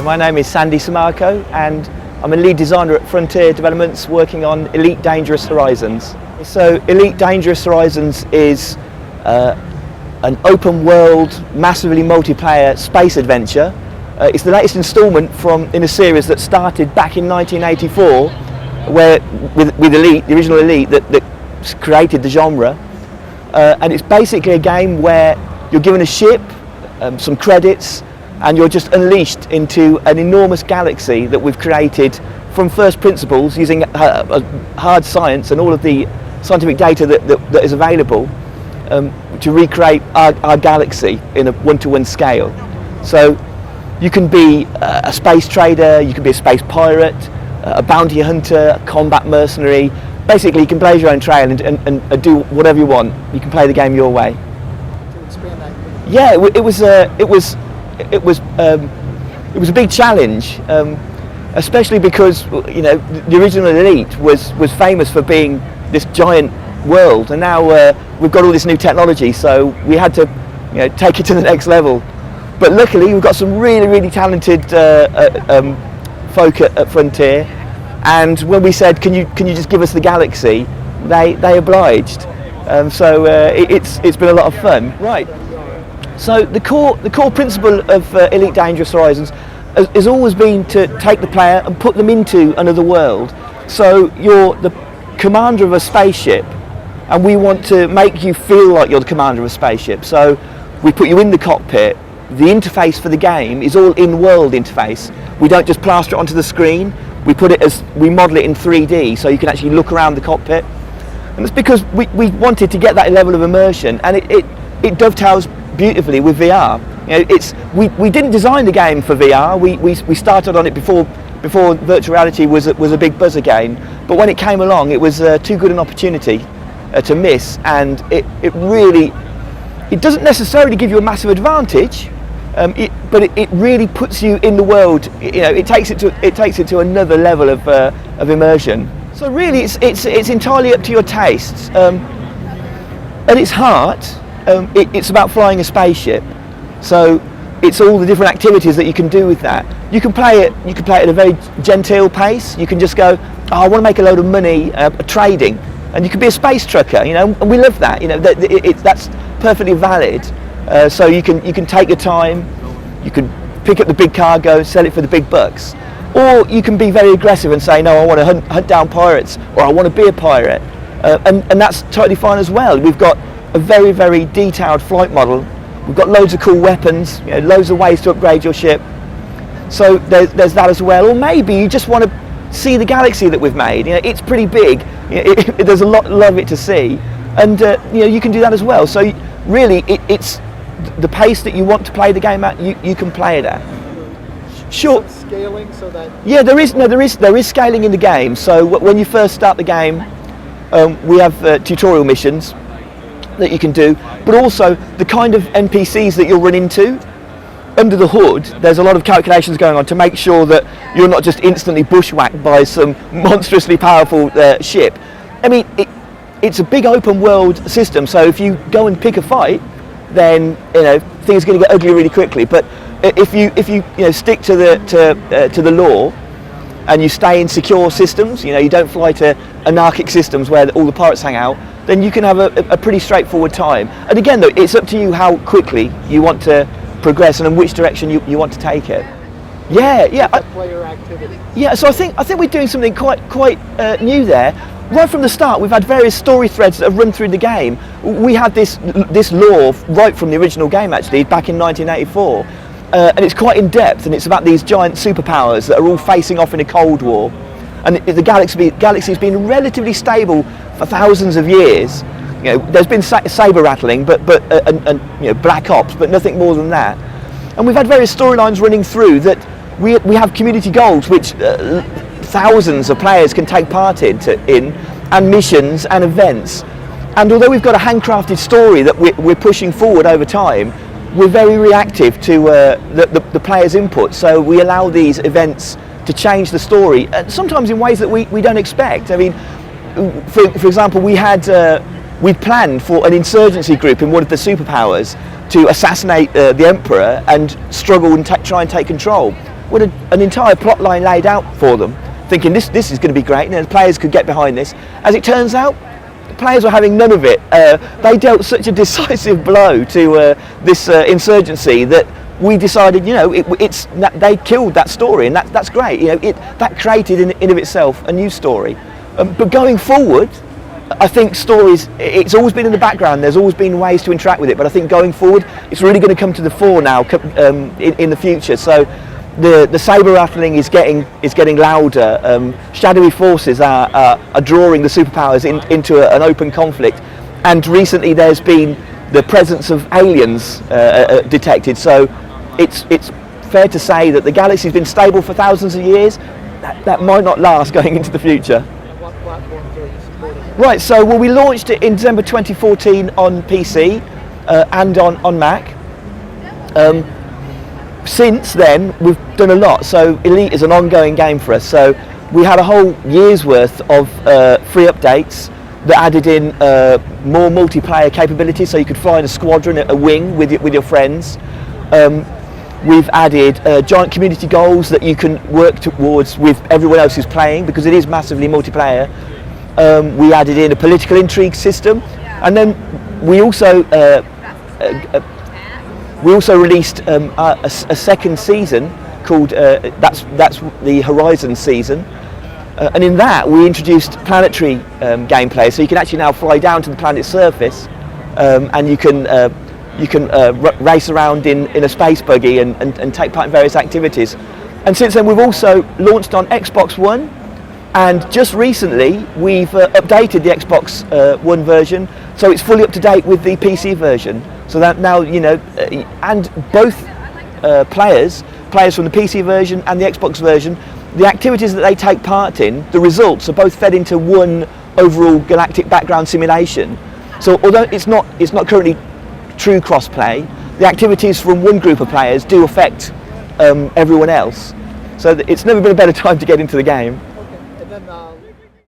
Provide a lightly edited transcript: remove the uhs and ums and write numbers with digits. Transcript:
My name is Sandro Sammarco and I'm a lead designer at Frontier Developments working on Elite Dangerous Horizons. So Elite Dangerous Horizons is an open world, massively multiplayer space adventure. It's the latest instalment in a series that started back in 1984 with Elite, the original Elite that created the genre. And it's basically a game where you're given a ship, some credits, and you're just unleashed into an enormous galaxy that we've created from first principles using hard science and all of the scientific data that is available to recreate our galaxy in a one-to-one scale. So you can be a space trader, you can be a space pirate, a bounty hunter, a combat mercenary. Basically you can blaze your own trail and do whatever you want. You can play the game your way. To expand that. Yeah, it was a big challenge, especially because the original Elite was famous for being this giant world, and now we've got all this new technology, so we had to take it to the next level. But luckily we've got some really talented folk at Frontier, and when we said can you just give us the galaxy, they obliged. So it's been a lot of fun. Right. So the core principle of Elite Dangerous Horizons has always been to take the player and put them into another world. So you're the commander of a spaceship, and we want to make you feel like you're the commander of a spaceship. So we put you in the cockpit. The interface for the game is all in-world interface. We don't just plaster it onto the screen. We model it in 3D, so you can actually look around the cockpit. And that's because we wanted to get that level of immersion, and it dovetails beautifully with VR. We didn't design the game for VR. We started on it before virtual reality was a big buzz again. But when it came along, it was too good an opportunity to miss, and it doesn't necessarily give you a massive advantage, but it really puts you in the world. It takes it to another level of immersion. So really, it's entirely up to your tastes. At its heart, it's about flying a spaceship. So it's all the different activities that you can do with that. You can play it at a very genteel pace. You can just go, oh, I want to make a load of money trading, and you can be a space trucker, and we love that. That's perfectly valid. So you can take your time. You can pick up the big cargo, sell it for the big bucks, or you can be very aggressive and say, no, I want to hunt down pirates, or I want to be a pirate, and that's totally fine as well. We've got a very detailed flight model. We've got loads of cool weapons, loads of ways to upgrade your ship. So there's that as well. Or maybe you just want to see the galaxy that we've made. It's pretty big. There's a lot of it to see, and you can do that as well. So really, it's the pace that you want to play the game at. You can play it at. Sure. Scaling so that. Yeah, there is scaling in the game. So when you first start the game, we have tutorial missions that you can do, but also the kind of NPCs that you'll run into. Under the hood, there's a lot of calculations going on to make sure that you're not just instantly bushwhacked by some monstrously powerful ship. I mean, it's a big open world system, so if you go and pick a fight, then things are going to get ugly really quickly. But if you stick to the law and you stay in secure systems, you don't fly to anarchic systems where all the pirates hang out, then you can have a pretty straightforward time. And again, though, it's up to you how quickly you want to progress and in which direction you want to take it. Yeah. Player activity. Yeah. So I think we're doing something quite new there. Right from the start, we've had various story threads that have run through the game. We had this lore right from the original game, actually, back in 1984, and it's quite in depth, and it's about these giant superpowers that are all facing off in a Cold War. And the galaxy has been relatively stable for thousands of years. There's been saber rattling, but black ops, but nothing more than that. And we've had various storylines running through that we have community goals which thousands of players can take part in, and missions and events. And although we've got a handcrafted story that we're pushing forward over time, we're very reactive to the players' input. So we allow these events to change the story, sometimes in ways that we don't expect. I mean, for example, we'd planned for an insurgency group in one of the superpowers to assassinate the Emperor and struggle and try and take control. with an entire plot line laid out for them, thinking this is going to be great, and the players could get behind this. As it turns out, the players were having none of it. They dealt such a decisive blow to this insurgency that we decided, they killed that story, and that's great. That created in of itself a new story. But going forward, I think stories, it's always been in the background, there's always been ways to interact with it, but I think going forward it's really going to come to the fore now in the future. So the saber rattling is getting louder, shadowy forces are drawing the superpowers into an open conflict, and recently there's been the presence of aliens detected, so it's fair to say that the galaxy's been stable for thousands of years. That might not last going into the future. What platforms are you supporting? Right, so we launched it in December 2014 on PC and on Mac. Since then, we've done a lot. So Elite is an ongoing game for us. So we had a whole year's worth of free updates that added in more multiplayer capabilities, so you could fly in a squadron, a wing with your friends. We've added giant community goals that you can work towards with everyone else who's playing, because it is massively multiplayer. We added in a political intrigue system, and then we also released a second season called that's the Horizon season, and in that we introduced planetary gameplay, so you can actually now fly down to the planet's surface, and you can race around in a space buggy and take part in various activities. And since then we've also launched on Xbox One, and just recently we've updated the Xbox One version, so it's fully up to date with the PC version. So that now, and both players from the PC version and the Xbox version, the activities that they take part in, the results are both fed into one overall galactic background simulation. So although it's not currently true cross-play, the activities from one group of players do affect everyone else. So it's never been a better time to get into the game.